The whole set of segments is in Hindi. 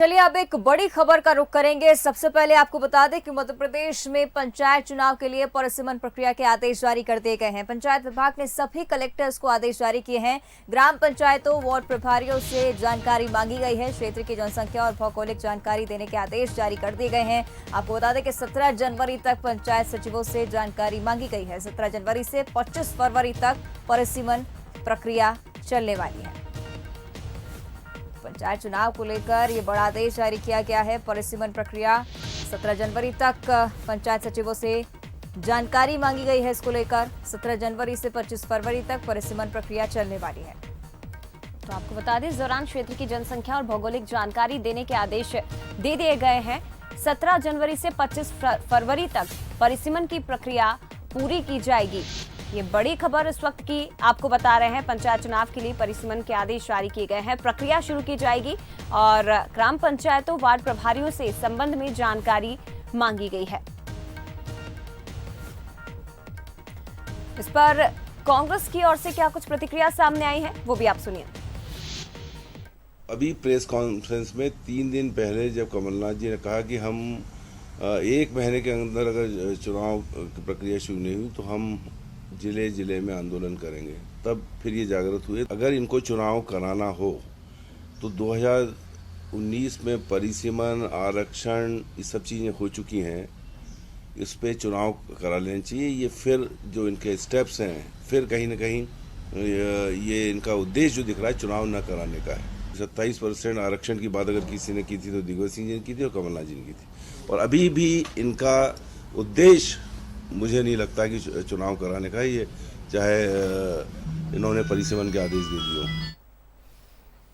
चलिए अब एक बड़ी खबर का रुख करेंगे। सबसे पहले आपको बता दें कि मध्य प्रदेश में पंचायत चुनाव के लिए परिसीमन प्रक्रिया के आदेश जारी कर दिए गए हैं। पंचायत विभाग ने सभी कलेक्टर्स को आदेश जारी किए हैं। ग्राम पंचायतों वार्ड प्रभारियों से जानकारी मांगी गई है। क्षेत्र की जनसंख्या और भौगोलिक जानकारी देने के आदेश जारी कर दिए गए हैं। आपको बता दें कि 17 जनवरी तक पंचायत सचिवों से जानकारी मांगी गई है। 17 जनवरी से 25 फरवरी तक परिसीमन प्रक्रिया चलने वाली है। पंचायत चुनाव को लेकर ये बड़ा आदेश जारी किया गया है। परिसीमन प्रक्रिया 17 जनवरी तक पंचायत सचिवों से जानकारी मांगी गई है। इसको लेकर 17 जनवरी से 25 फरवरी तक परिसीमन प्रक्रिया चलने वाली है। तो आपको बता दें, इस दौरान क्षेत्र की जनसंख्या और भौगोलिक जानकारी देने के आदेश दे दिए गए हैं। 17 जनवरी से 25 फरवरी तक परिसीमन की प्रक्रिया पूरी की जाएगी। ये बड़ी खबर इस वक्त की आपको बता रहे हैं। पंचायत चुनाव के लिए परिसीमन के आदेश जारी किए गए हैं। प्रक्रिया शुरू की जाएगी और ग्राम पंचायतों वार्ड प्रभारियों से इस संबंध में जानकारी मांगी गई है। इस पर कांग्रेस की ओर से क्या कुछ प्रतिक्रिया सामने आई है, वो भी आप सुनिए। अभी प्रेस कॉन्फ्रेंस में 3 दिन पहले जब कमलनाथ जी ने कहा कि हम 1 महीने के अंदर अगर चुनाव की प्रक्रिया शुरू नहीं हुई तो हम जिले जिले में आंदोलन करेंगे, तब फिर ये जागृत हुए। अगर इनको चुनाव कराना हो तो 2019 में परिसीमन, आरक्षण, ये सब चीज़ें हो चुकी हैं। इस पे चुनाव करा लेना चाहिए। ये फिर जो इनके स्टेप्स हैं, फिर कहीं ना कहीं ये इनका उद्देश्य जो दिख रहा है चुनाव न कराने का है। 27% आरक्षण की बात अगर किसी ने की थी तो दिग्विजय सिंह जी ने की थी और कमलनाथ जी ने की थी। और अभी भी इनका उद्देश्य मुझे नहीं लगता कि चुनाव कराने का, ये चाहे इन्होंने परिसीमन के आदेश दे दिए हों।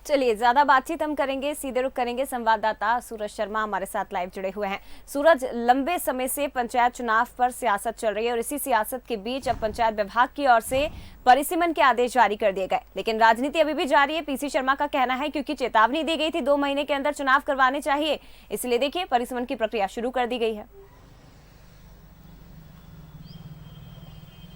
चलिए, ज्यादा बातचीत हम करेंगे, सीधे रुख करेंगे। संवाददाता सूरज शर्मा हमारे साथ लाइव जुड़े हुए हैं। सूरज, लंबे समय से पंचायत चुनाव पर सियासत चल रही है और इसी सियासत के बीच अब पंचायत विभाग की ओर से परिसीमन के आदेश जारी कर दिए गए, लेकिन राजनीति अभी भी जारी है। पीसी शर्मा का कहना है क्योंकि चेतावनी दी गई थी 2 महीने के अंदर चुनाव करवाने चाहिए, इसलिए देखिए परिसीमन की प्रक्रिया शुरू कर दी गई है।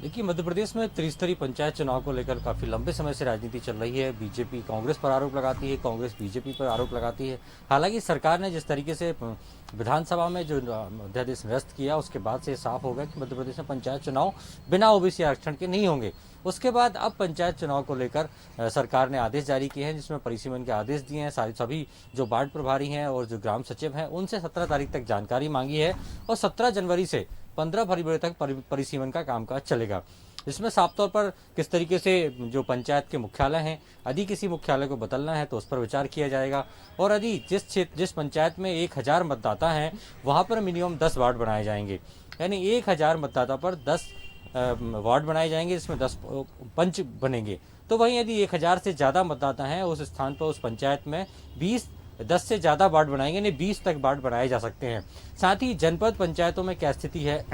देखिए, मध्य प्रदेश में त्रिस्तरीय पंचायत चुनाव को लेकर काफ़ी लंबे समय से राजनीति चल रही है। बीजेपी कांग्रेस पर आरोप लगाती है, कांग्रेस बीजेपी पर आरोप लगाती है। हालांकि सरकार ने जिस तरीके से विधानसभा में जो अध्यादेश निरस्त किया, उसके बाद से साफ हो गया कि मध्य प्रदेश में पंचायत चुनाव बिना ओबीसी आरक्षण के नहीं होंगे। उसके बाद अब पंचायत चुनाव को लेकर सरकार ने आदेश जारी किए हैं, जिसमें परिसीमन के आदेश दिए हैं। सभी जो वार्ड प्रभारी हैं और जो ग्राम सचिव हैं, उनसे 17 तारीख तक जानकारी मांगी है और 17 जनवरी से 15 फरवरी तक परिसीमन का कामकाज चलेगा। इसमें साफ तौर पर किस तरीके से जो पंचायत के मुख्यालय हैं, यदि किसी मुख्यालय को बदलना है तो उस पर विचार किया जाएगा। और यदि जिस पंचायत में 1000 मतदाता हैं, वहां पर मिनिमम 10 वार्ड बनाए जाएंगे। यानी 1000 मतदाता पर 10 वार्ड बनाए जाएंगे, जिसमें 10 पंच बनेंगे। तो वहीं यदि 1000 से ज़्यादा मतदाता हैं, उस स्थान पर, उस पंचायत में 10 से ज़्यादा वार्ड बनाएंगे, यानी 20 तक वार्ड बनाए जा सकते हैं। साथ ही जनपद पंचायतों में क्या स्थिति है,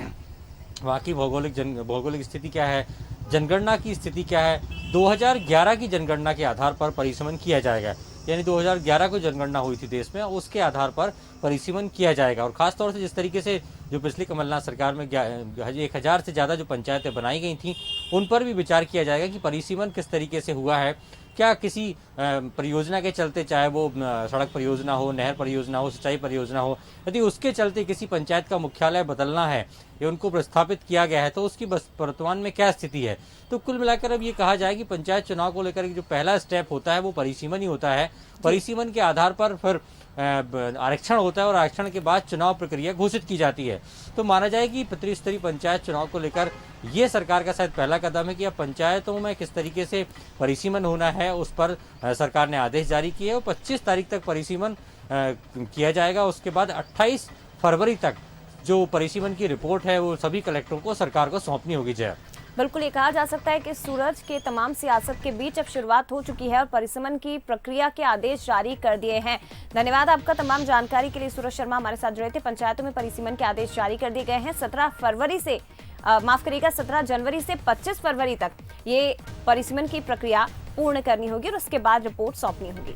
वहाँ की भौगोलिक स्थिति क्या है, जनगणना की स्थिति क्या है, 2011 की जनगणना के आधार पर परिसीमन किया जाएगा। यानी 2011 को जनगणना हुई थी देश में, उसके आधार पर परिसीमन किया जाएगा। और खासतौर से जिस तरीके से जो पिछली कमलनाथ सरकार में 1000 से ज़्यादा जो पंचायतें बनाई गई थी, उन पर भी विचार किया जाएगा कि परिसीमन किस तरीके से हुआ है। क्या किसी परियोजना के चलते, चाहे वो सड़क परियोजना हो, नहर परियोजना हो, सिंचाई परियोजना हो, यदि उसके चलते किसी पंचायत का मुख्यालय बदलना है या उनको प्रस्तावित किया गया है, तो उसकी वर्तमान में क्या स्थिति है। तो कुल मिलाकर अब ये कहा जाए कि पंचायत चुनाव को लेकर जो पहला स्टेप होता है वो परिसीमन ही होता है। परिसीमन के आधार पर फिर आरक्षण होता है और आरक्षण के बाद चुनाव प्रक्रिया घोषित की जाती है। तो माना जाए कि त्रिस्तरीय पंचायत चुनाव को लेकर ये सरकार का शायद पहला कदम है कि अब पंचायतों में किस तरीके से परिसीमन होना है, उस पर सरकार ने आदेश जारी किए और 25 तारीख तक परिसीमन किया जाएगा। उसके बाद 28 फरवरी तक जो परिसीमन की रिपोर्ट है वो सभी कलेक्टरों को सरकार को सौंपनी होगी। जय बिल्कुल, ये कहा जा सकता है कि सूरज के तमाम सियासत के बीच अब शुरुआत हो चुकी है और परिसीमन की प्रक्रिया के आदेश जारी कर दिए हैं। धन्यवाद आपका तमाम जानकारी के लिए। सूरज शर्मा हमारे साथ जुड़े थे। पंचायतों में परिसीमन के आदेश जारी कर दिए गए हैं। 17 जनवरी से 25 फरवरी तक ये परिसीमन की प्रक्रिया पूर्ण करनी होगी और उसके बाद रिपोर्ट सौंपनी होगी।